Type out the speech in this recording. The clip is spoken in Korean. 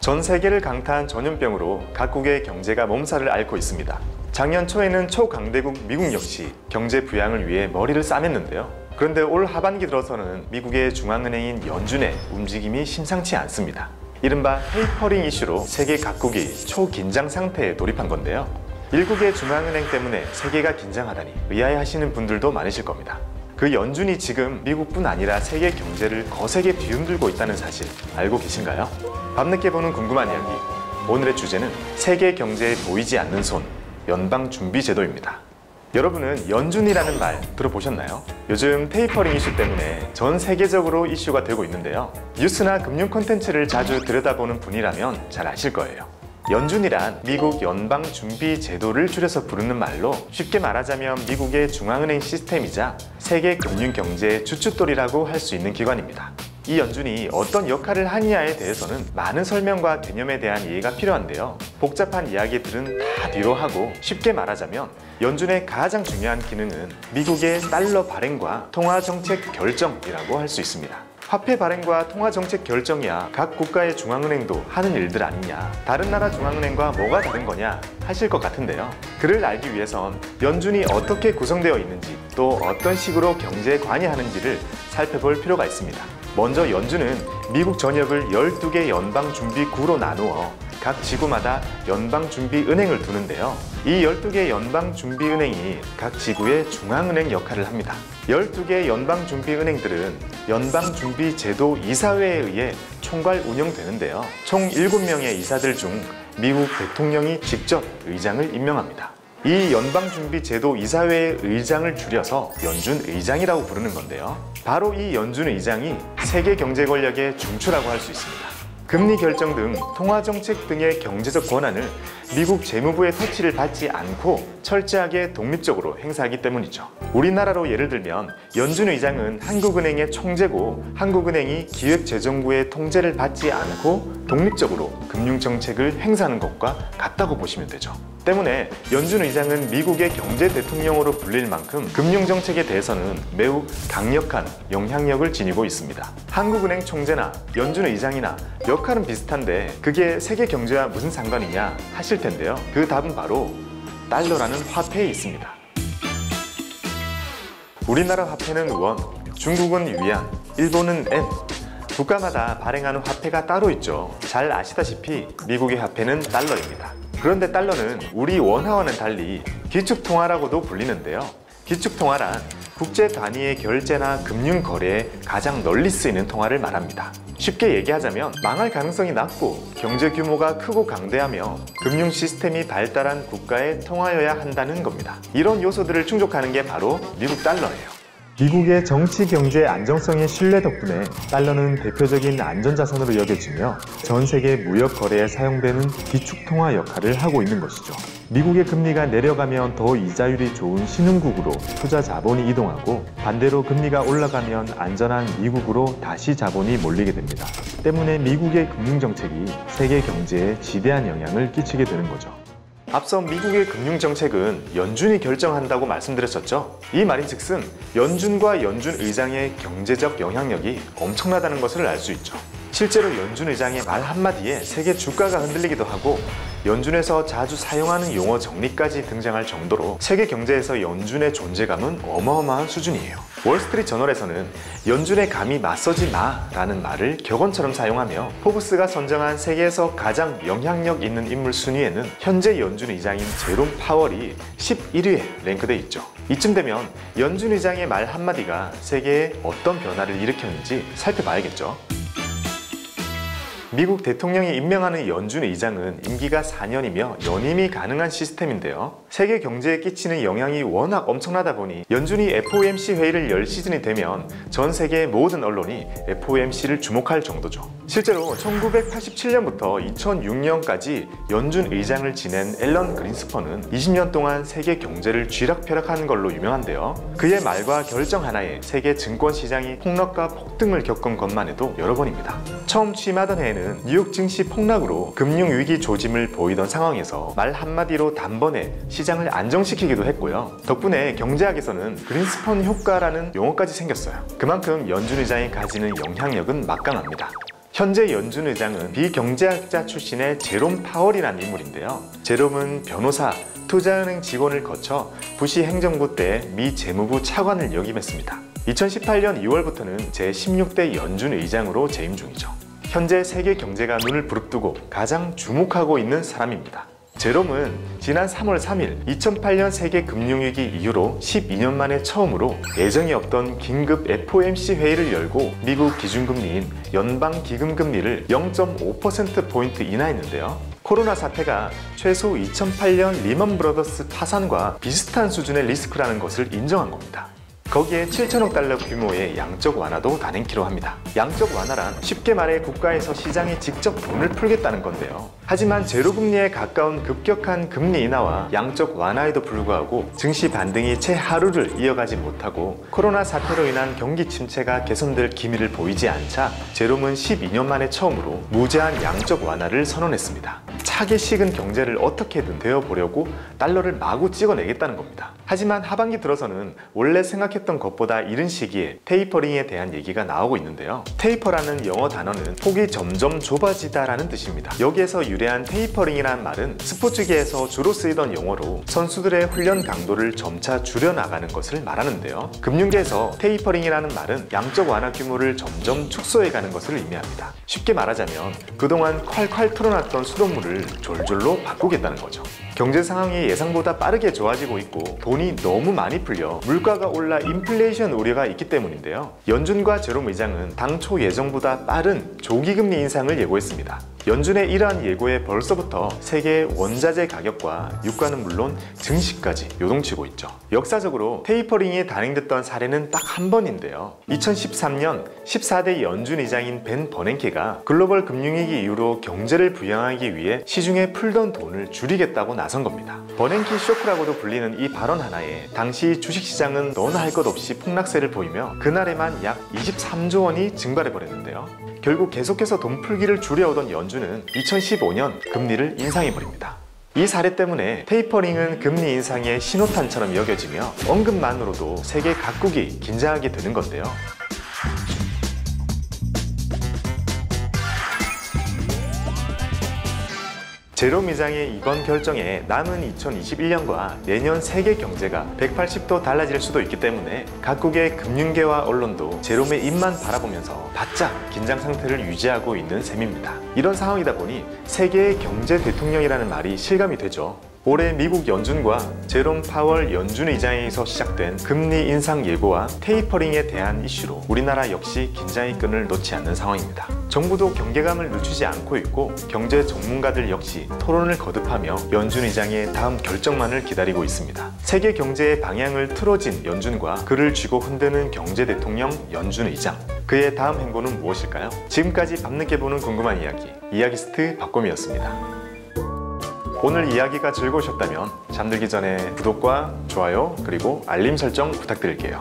전 세계를 강타한 전염병으로 각국의 경제가 몸살을 앓고 있습니다. 작년 초에는 초강대국 미국 역시 경제 부양을 위해 머리를 싸맸는데요. 그런데 올 하반기 들어서는 미국의 중앙은행인 연준의 움직임이 심상치 않습니다. 이른바 테이퍼링 이슈로 세계 각국이 초긴장 상태에 돌입한 건데요. 일국의 중앙은행 때문에 세계가 긴장하다니 의아해하시는 분들도 많으실 겁니다. 그 연준이 지금 미국뿐 아니라 세계 경제를 거세게 뒤흔들고 있다는 사실 알고 계신가요? 밤늦게 보는 궁금한 이야기, 오늘의 주제는 세계 경제에 보이지 않는 손, 연방준비제도입니다. 여러분은 연준이라는 말 들어보셨나요? 요즘 테이퍼링 이슈 때문에 전 세계적으로 이슈가 되고 있는데요. 뉴스나 금융 콘텐츠를 자주 들여다보는 분이라면 잘 아실 거예요. 연준이란 미국 연방준비제도를 줄여서 부르는 말로 쉽게 말하자면 미국의 중앙은행 시스템이자 세계 금융경제의 주춧돌이라고 할 수 있는 기관입니다. 이 연준이 어떤 역할을 하느냐에 대해서는 많은 설명과 개념에 대한 이해가 필요한데요. 복잡한 이야기들은 다 뒤로 하고 쉽게 말하자면 연준의 가장 중요한 기능은 미국의 달러 발행과 통화정책 결정이라고 할 수 있습니다. 화폐 발행과 통화정책 결정이야 각 국가의 중앙은행도 하는 일들 아니냐, 다른 나라 중앙은행과 뭐가 다른 거냐 하실 것 같은데요. 그를 알기 위해선 연준이 어떻게 구성되어 있는지 또 어떤 식으로 경제에 관여하는지를 살펴볼 필요가 있습니다. 먼저 연준은 미국 전역을 12개 연방준비구로 나누어 각 지구마다 연방준비은행을 두는데요. 이 12개 연방준비은행이 각 지구의 중앙은행 역할을 합니다. 12개 연방준비은행들은 연방준비제도 이사회에 의해 총괄 운영되는데요. 총 7명의 이사들 중 미국 대통령이 직접 의장을 임명합니다. 이 연방준비제도 이사회의 의장을 줄여서 연준의장이라고 부르는 건데요. 바로 이 연준의장이 세계 경제 권력의 중추라고 할 수 있습니다. 금리 결정 등 통화정책 등의 경제적 권한을 미국 재무부의 터치를 받지 않고 철저하게 독립적으로 행사하기 때문이죠. 우리나라로 예를 들면 연준 의장은 한국은행의 총재고 한국은행이 기획재정부의 통제를 받지 않고 독립적으로 금융정책을 행사하는 것과 같다고 보시면 되죠. 때문에 연준 의장은 미국의 경제 대통령으로 불릴 만큼 금융정책에 대해서는 매우 강력한 영향력을 지니고 있습니다. 한국은행 총재나 연준 의장이나 역할은 비슷한데 그게 세계 경제와 무슨 상관이냐 하실 텐데요. 그 답은 바로 달러라는 화폐에 있습니다. 우리나라 화폐는 원, 중국은 위안, 일본은 엔. 국가마다 발행하는 화폐가 따로 있죠. 잘 아시다시피 미국의 화폐는 달러입니다. 그런데 달러는 우리 원화와는 달리 기축통화라고도 불리는데요. 기축통화란 국제 단위의 결제나 금융 거래에 가장 널리 쓰이는 통화를 말합니다. 쉽게 얘기하자면 망할 가능성이 낮고 경제 규모가 크고 강대하며 금융 시스템이 발달한 국가의 통화여야 한다는 겁니다. 이런 요소들을 충족하는 게 바로 미국 달러예요. 미국의 정치 경제 안정성의 신뢰 덕분에 달러는 대표적인 안전자산으로 여겨지며 전 세계 무역 거래에 사용되는 기축통화 역할을 하고 있는 것이죠. 미국의 금리가 내려가면 더 이자율이 좋은 신흥국으로 투자 자본이 이동하고 반대로 금리가 올라가면 안전한 미국으로 다시 자본이 몰리게 됩니다. 때문에 미국의 금융정책이 세계 경제에 지대한 영향을 끼치게 되는 거죠. 앞서 미국의 금융정책은 연준이 결정한다고 말씀드렸었죠. 이 말인즉슨 연준과 연준 의장의 경제적 영향력이 엄청나다는 것을 알 수 있죠. 실제로 연준 의장의 말 한마디에 세계 주가가 흔들리기도 하고 연준에서 자주 사용하는 용어 정리까지 등장할 정도로 세계 경제에서 연준의 존재감은 어마어마한 수준이에요. 월스트리트 저널에서는 연준에 감히 맞서지 마라는 말을 격언처럼 사용하며 포브스가 선정한 세계에서 가장 영향력 있는 인물 순위에는 현재 연준 의장인 제롬 파월이 11위에 랭크돼 있죠. 이쯤 되면 연준 의장의 말 한마디가 세계에 어떤 변화를 일으켰는지 살펴봐야겠죠. 미국 대통령이 임명하는 연준 의장은 임기가 4년이며 연임이 가능한 시스템인데요. 세계 경제에 끼치는 영향이 워낙 엄청나다 보니 연준이 FOMC 회의를 열 시즌이 되면 전 세계의 모든 언론이 FOMC를 주목할 정도죠. 실제로 1987년부터 2006년까지 연준 의장을 지낸 앨런 그린스펀은 20년 동안 세계 경제를 쥐락펴락하는 걸로 유명한데요. 그의 말과 결정 하나에 세계 증권 시장이 폭락과 폭등을 겪은 것만 해도 여러 번입니다. 처음 취임하던 해에는 뉴욕 증시 폭락으로 금융위기 조짐을 보이던 상황에서 말 한마디로 단번에 시장을 안정시키기도 했고요. 덕분에 경제학에서는 그린스펀 효과라는 용어까지 생겼어요. 그만큼 연준 의장이 가지는 영향력은 막강합니다. 현재 연준 의장은 비경제학자 출신의 제롬 파월이라는 인물인데요. 제롬은 변호사, 투자은행 직원을 거쳐 부시 행정부 때 미 재무부 차관을 역임했습니다. 2018년 2월부터는 제16대 연준 의장으로 재임 중이죠. 현재 세계 경제가 눈을 부릅뜨고 가장 주목하고 있는 사람입니다. 제롬은 지난 3월 3일 2008년 세계 금융위기 이후로 12년 만에 처음으로 예정이 없던 긴급 FOMC 회의를 열고 미국 기준금리인 연방기금금리를 0.5%포인트 인하했는데요. 코로나 사태가 최소 2008년 리먼 브러더스 파산과 비슷한 수준의 리스크라는 것을 인정한 겁니다. 거기에 7천억 달러 규모의 양적 완화도 단행키로 합니다. 양적 완화란 쉽게 말해 국가에서 시장에 직접 돈을 풀겠다는 건데요. 하지만 제로금리에 가까운 급격한 금리 인하와 양적 완화에도 불구하고 증시 반등이 채 하루를 이어가지 못하고 코로나 사태로 인한 경기 침체가 개선될 기미를 보이지 않자 제롬은 12년 만에 처음으로 무제한 양적 완화를 선언했습니다. 차게 식은 경제를 어떻게든 되어보려고 달러를 마구 찍어내겠다는 겁니다. 하지만 하반기 들어서는 원래 생각했던 것보다 이른 시기에 테이퍼링에 대한 얘기가 나오고 있는데요. 테이퍼라는 영어 단어는 폭이 점점 좁아지다라는 뜻입니다. 여기에서 유래한 테이퍼링이라는 말은 스포츠계에서 주로 쓰이던 용어로 선수들의 훈련 강도를 점차 줄여나가는 것을 말하는데요. 금융계에서 테이퍼링이라는 말은 양적 완화 규모를 점점 축소해가는 것을 의미합니다. 쉽게 말하자면 그동안 콸콸 털어놨던 수돗물을 졸졸로 바꾸겠다는 거죠. 경제 상황이 예상보다 빠르게 좋아지고 있고 돈이 너무 많이 풀려 물가가 올라 인플레이션 우려가 있기 때문인데요. 연준과 제롬 의장은 당초 예정보다 빠른 조기금리 인상을 예고했습니다. 연준의 이러한 예고에 벌써부터 세계의 원자재 가격과 유가는 물론 증시까지 요동치고 있죠. 역사적으로 테이퍼링이 단행됐던 사례는 딱 한 번인데요. 2013년 14대 연준 의장인 벤 버냉키가 글로벌 금융위기 이후로 경제를 부양하기 위해 시중에 풀던 돈을 줄이겠다고 나선 겁니다. 버냉키 쇼크라고도 불리는 이 발언 하나에 당시 주식시장은 너나 할 것 없이 폭락세를 보이며 그날에만 약 23조 원이 증발해버렸는데요. 결국 계속해서 돈 풀기를 줄여오던 연준은 2015년 금리를 인상해버립니다. 이 사례 때문에 테이퍼링은 금리 인상의 신호탄처럼 여겨지며 언급만으로도 세계 각국이 긴장하게 되는 건데요. 제롬 의장의 이번 결정에 남은 2021년과 내년 세계 경제가 180도 달라질 수도 있기 때문에 각국의 금융계와 언론도 제롬의 입만 바라보면서 바짝 긴장 상태를 유지하고 있는 셈입니다. 이런 상황이다 보니 세계의 경제 대통령이라는 말이 실감이 되죠. 올해 미국 연준과 제롬 파월 연준 의장에서 시작된 금리 인상 예고와 테이퍼링에 대한 이슈로 우리나라 역시 긴장의 끈을 놓지 않는 상황입니다. 정부도 경계감을 늦추지 않고 있고 경제 전문가들 역시 토론을 거듭하며 연준 의장의 다음 결정만을 기다리고 있습니다. 세계 경제의 방향을 틀어진 연준과 그를 쥐고 흔드는 경제 대통령 연준 의장. 그의 다음 행보는 무엇일까요? 지금까지 밤늦게 보는 궁금한 이야기, 이야기스트 박곰이었습니다. 오늘 이야기가 즐거우셨다면 잠들기 전에 구독과 좋아요 그리고 알림 설정 부탁드릴게요.